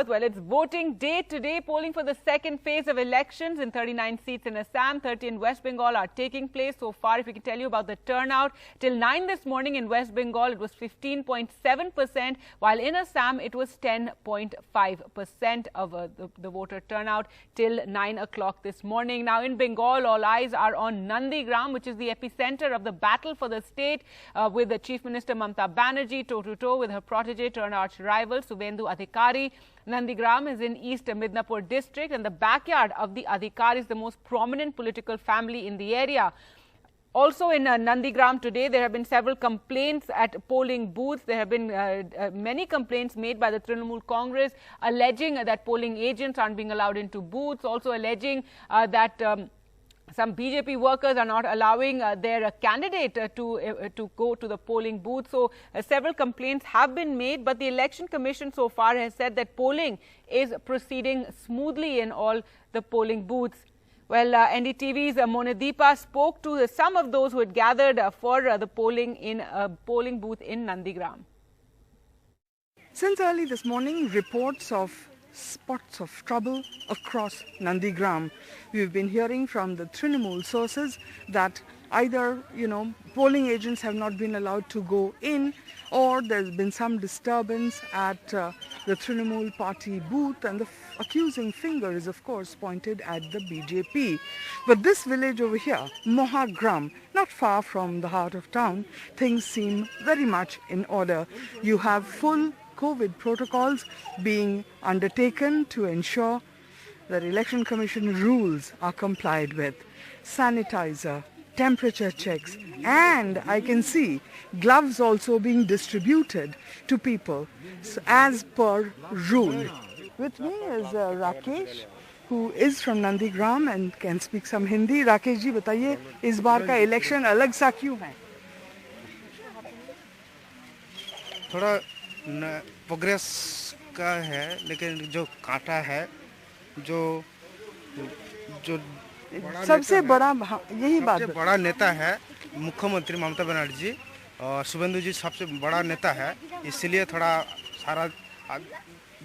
South. Well, it's voting day today. Polling for the second phase of elections in 39 seats in Assam, 30 in West Bengal are taking place. So far, if we can tell you about the turnout, till 9 this morning in West Bengal, it was 15.7%, while in Assam, it was 10.5% of the voter turnout till 9 o'clock this morning. Now, in Bengal, all eyes are on Nandigram, which is the epicenter of the battle for the state, with the Chief Minister Mamata Banerjee toe-to-toe with her protege-turned-arch rival, Suvendu Adhikari. Nandigram is in East Midnapur district, and the backyard of the Adhikari is the most prominent political family in the area. Also in Nandigram today, there have been several complaints at polling booths. There have been many complaints made by the Trinamool Congress alleging that polling agents aren't being allowed into booths, also alleging that some BJP workers are not allowing their candidate to go to the polling booth. So several complaints have been made, but the Election Commission so far has said that polling is proceeding smoothly in all the polling booths. Well, NDTV's Monadeepa spoke to some of those who had gathered for the polling in a polling booth in Nandigram. Since early this morning, reports of spots of trouble across Nandigram. We've been hearing from the Trinamool sources that either, polling agents have not been allowed to go in, or there's been some disturbance at the Trinamool party booth, and the accusing finger is of course pointed at the BJP. But this village over here, Mohagram, not far from the heart of town, things seem very much in order. You have full COVID protocols being undertaken to ensure that Election Commission rules are complied with. Sanitizer, temperature checks, and I can see gloves also being distributed to people as per rule. With me is Rakesh, who is from Nandigram and can speak some Hindi. Rakesh ji, बताइए इस बार का election अलग सा क्यों है? थोड़ा progress का है, लेकिन जो कांटा है, जो सबसे बड़ा यही बात, सबसे बड़ा नेता है मुख्यमंत्री ममता बनर्जी, और शुभेंदु जी सबसे बड़ा नेता है, इसलिए थोड़ा सारा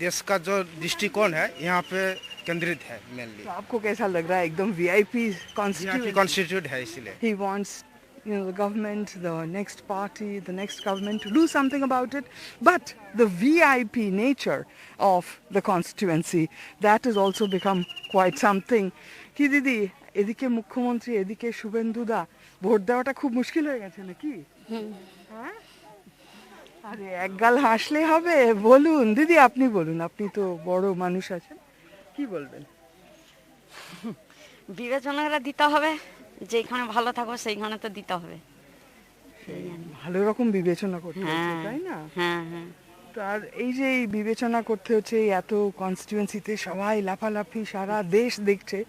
देश का जो दृष्टिकोण है यहाँ पे केंद्रित है मेनली। तो आपको कैसा लग रहा है? एकदम वीआईपी कॉन्स्टिट्यूट है, इसलिए he wants the government, the next party, the next government to do something about it. But the VIP nature of the constituency, that has also become quite something. Ki didi, edike mukhyamantri, edike Suvendu da, vote দেওয়াটা খুব মুশকিল হয়ে গেছে নাকি? হ্যাঁ, আরে একগাল হাসলে হবে? বলুন দিদি, আপনি বলুন, আপনি তো বড় মানুষ আছেন, কি বলবেন? বিবেচনাটা দিতে হবে, যেখানে ভালো থাকো সেইখানে তো দিতে হবে, ভালো রকম বিবেচনা করতে হচ্ছে, তাই না? হ্যাঁ হ্যাঁ। তো আর এই যে বিবেচনা করতে হচ্ছে, এত কনস্টিটুয়েন্সিতে সবাই লাফালাফি, সারা দেশ দেখছে,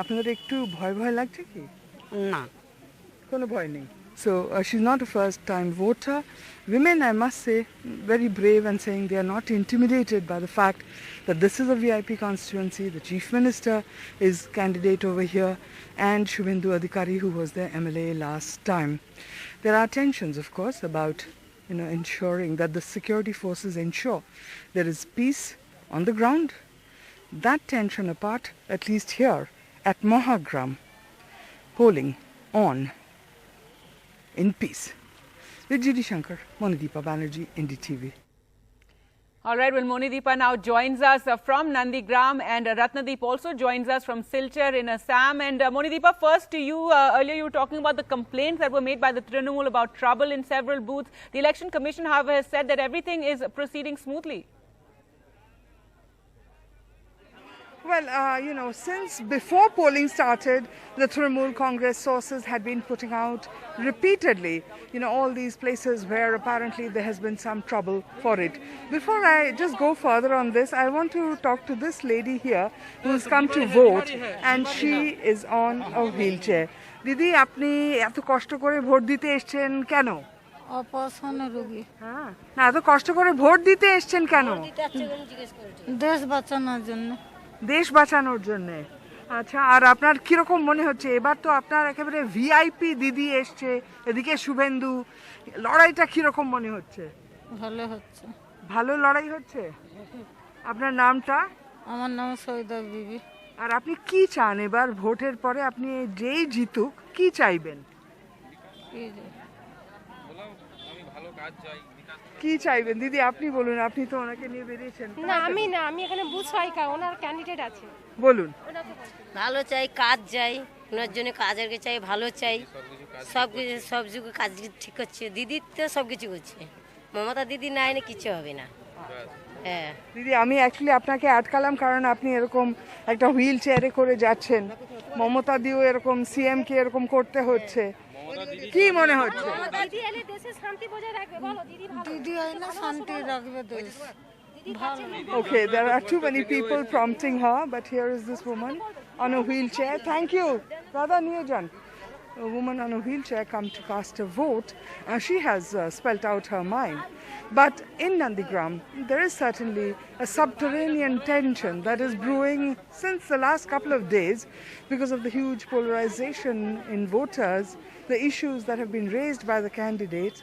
আপনাদের একটু ভয় ভয় লাগছে কি? না, কোনো ভয় নেই। So she's not a first-time voter. Women, I must say, very brave and saying they are not intimidated by the fact that this is a VIP constituency. The Chief Minister is candidate over here, and Suvendu Adhikari, who was their MLA last time. There are tensions, of course, about ensuring that the security forces ensure there is peace on the ground. That tension apart, at least here at Mohagram, polling on in peace. With G.D. Shankar, Monadeepa Banerjee, NDTV. All right, well, Monadeepa now joins us from Nandigram, and Ratnadeep also joins us from Silchar in Assam. And Monadeepa, first to you, earlier you were talking about the complaints that were made by the Trinamool about trouble in several booths. The Election Commission, however, has said that everything is proceeding smoothly. Well, since before polling started, the Trinamool Congress sources had been putting out repeatedly, all these places where apparently there has been some trouble for it. Before I just go further on this, I want to talk to this lady here who's come to vote, and she is on a wheelchair. Didi, আপনি এত কষ্ট করে vote দিতে এসেছেন কেন? Operation রোগী। হ্যাঁ, না এত কষ্ট করে ভোট দিতে এসেছেন কেন? দেশ বাঁচানোর জন্য। দেশ বাঁচানোর জন্য। আচ্ছা, আর আপনার কিরকম মনে হচ্ছে? এবার তো আপনার একেবারে ভিআইপি দিদি এসছে, এদিকে শুভেন্দু, লড়াইটা কিরকম মনে হচ্ছে? ভালো হচ্ছে। ভালো লড়াই হচ্ছে? আপনার নামটা? আমার নাম সৈয়দা বিবি। আর আপনি কি চান এবার ভোটের পরে? আপনি যেই জিতুক কি চাইবেন? কি চাইবেন দিদি? আপনি বলুন, আপনি তো ওনাকে নিয়ে বেরিয়েছেন। না আমি এখানে বুথ সহায়িকা, ওনার ক্যান্ডিডেট আছে। বলুন। ভালো চাই, কাজ চাই, ওনার জন্য কাজের চাই, ভালো চাই, সব কিছু কাজ ঠিক করছে। দিদি তো সব কিছু করছে, মমতা দিদি না এনে কিছু হবে না। হ্যাঁ দিদি, আমি অ্যাকচুয়ালি আপনাকে আটকালাম কারণ আপনি এরকম একটা হুইল চেয়ারে করে যাচ্ছেন, মমতা দিও এরকম সিএম কে এরকম করতে হচ্ছে, কি মনে হচ্ছে? দিদি এলে দেশে শান্তি বজায় রাখবে, বলো দিদি ভালো। দিদি আইলে শান্তি রাখবে দেশ। Okay, there are too many people prompting her, but here is this woman on a wheelchair. Thank you, Radha Niyojan. A woman on a wheelchair come to cast a vote. She has spelt out her mind. But in Nandigram, there is certainly a subterranean tension that is brewing since the last couple of days because of the huge polarization in voters, the issues that have been raised by the candidates.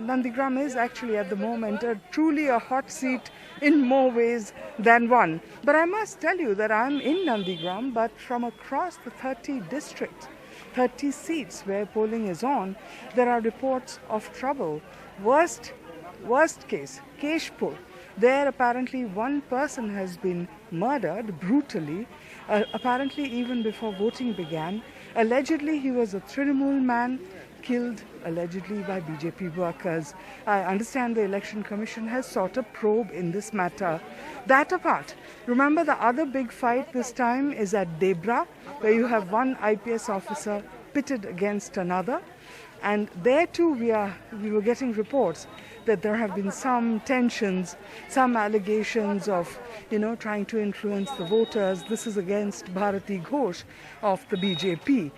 Nandigram is actually at the moment truly a hot seat in more ways than one. But I must tell you that I'm in Nandigram, but from across the 30 districts, 30 seats where polling is on, there are reports of trouble. Worst case, Keshpur. There apparently one person has been murdered brutally, apparently even before voting began. Allegedly he was a Trinamool man, killed allegedly by BJP workers. I understand the Election Commission has sought a probe in this matter. That apart, remember the other big fight this time is at Debra, where you have one IPS officer pitted against another. And there too we were getting reports that there have been some tensions, some allegations of, trying to influence the voters. This is against Bharati Ghosh of the BJP.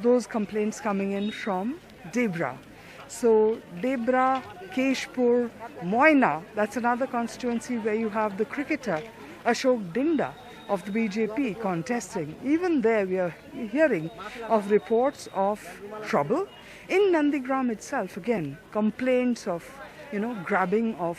Those complaints coming in from Debra. So Debra, Keshpur, Moina, that's another constituency where you have the cricketer Ashok Dinda of the BJP contesting. Even there we are hearing of reports of trouble. In Nandigram itself, again, complaints of, grabbing of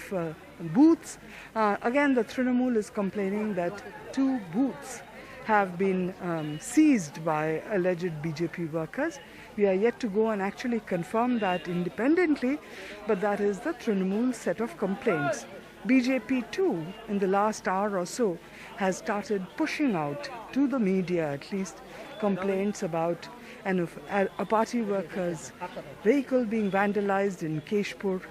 booths. Again, the Trinamool is complaining that 2 booths have been seized by alleged BJP workers. We are yet to go and actually confirm that independently, but that is the Trinamool set of complaints. BJP too, in the last hour or so, has started pushing out to the media at least complaints about a party worker's vehicle being vandalized in Keshpur.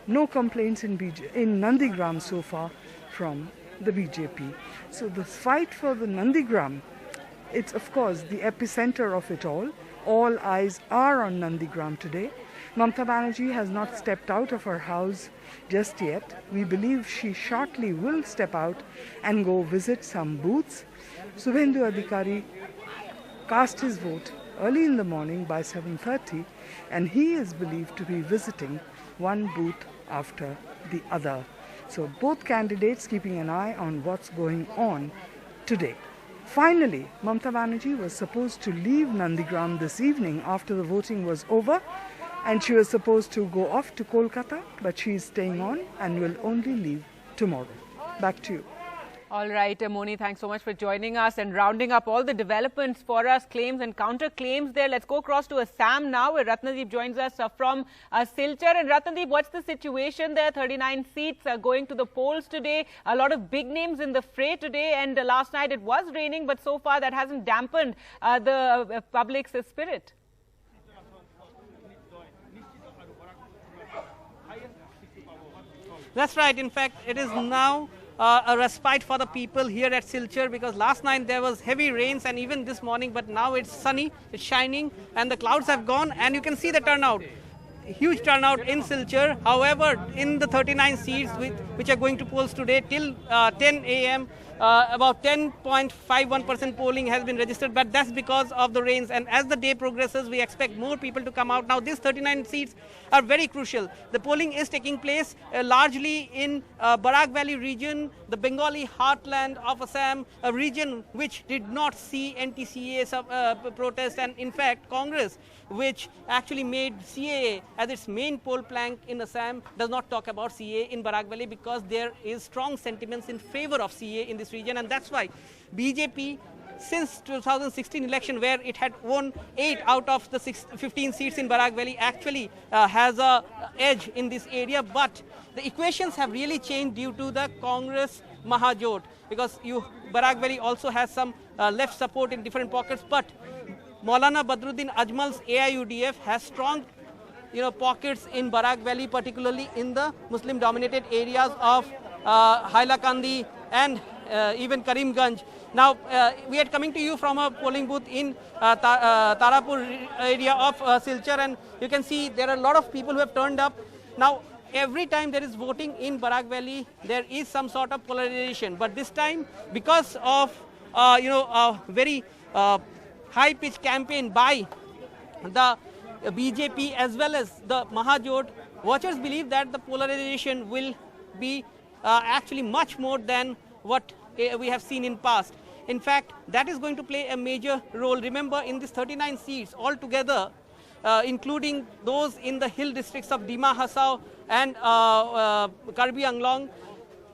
No complaints in Nandigram so far from the BJP. So the fight for the Nandigram, it's of course the epicenter of it all. All eyes are on Nandigram today. Mamata Banerjee has not stepped out of her house just yet. We believe she shortly will step out and go visit some booths. Suvendu Adhikari cast his vote early in the morning by 7:30, and he is believed to be visiting one booth after the other. So both candidates keeping an eye on what's going on today. Finally, Mamata Banerjee was supposed to leave Nandigram this evening after the voting was over, and she was supposed to go off to Kolkata, but she is staying on and will only leave tomorrow. Back to you. All right, Moni, thanks so much for joining us and rounding up all the developments for us, claims and counter-claims there. Let's go across to Assam now, where Ratnadeep joins us from Silchar. And Ratnadeep, what's the situation there? 39 seats are going to the polls today. A lot of big names in the fray today. And last night it was raining, but so far that hasn't dampened the public's spirit. That's right. In fact, it is now a respite for the people here at Silchar, because last night there was heavy rains and even this morning, but now it's sunny, it's shining, and the clouds have gone, and you can see the turnout. Huge turnout in Silchar. However, in the 39 seats which are going to polls today till 10 a.m., about 10.51% polling has been registered, but that's because of the rains. And as the day progresses, we expect more people to come out. Now, these 39 seats are very crucial. The polling is taking place largely in Barak Valley region, the Bengali heartland of Assam, a region which did not see NTCA protest, and in fact Congress, which actually made CAA as its main poll plank in Assam, does not talk about CA in Barak Valley because there is strong sentiments in favor of CA in this region, and that's why BJP, since 2016 election, where it had won 8 out of the 15 seats in Barak Valley, actually has a edge in this area. But the equations have really changed due to the Congress Mahajot, because Barak Valley also has some left support in different pockets, but Maulana Badruddin Ajmal's AIUDF has strong pockets in Barak Valley, particularly in the Muslim-dominated areas of Hailakandi and even Karimganj. Now, we are coming to you from a polling booth in Tarapur area of Silchar, and you can see there are a lot of people who have turned up. Now, every time there is voting in Barak Valley, there is some sort of polarization. But this time, because of a very high-pitched campaign by the BJP as well as the Mahajot, watchers believe that the polarization will be actually much more than what we have seen in past. In fact, that is going to play a major role. Remember, in these 39 seats altogether, including those in the hill districts of Dima Hasao and Karbi Anglong,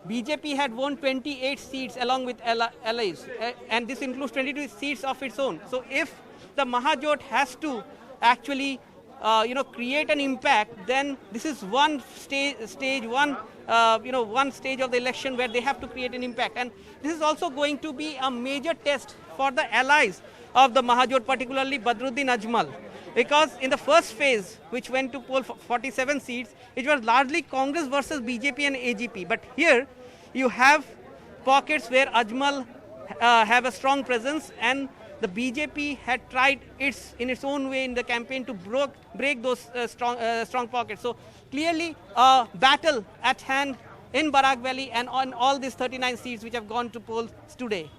BJP had won 28 seats along with allies, and this includes 22 seats of its own. So if the Mahajot has to actually create an impact, then this is one stage of the election where they have to create an impact. And this is also going to be a major test for the allies of the Mahajot, particularly Badruddin Ajmal. Because in the first phase, which went to poll 47 seats, it was largely Congress versus BJP and AGP. But here you have pockets where Ajmal have a strong presence, and the BJP had tried in its own way in the campaign to break those strong pockets. So clearly a battle at hand in Barak Valley and on all these 39 seats which have gone to polls today.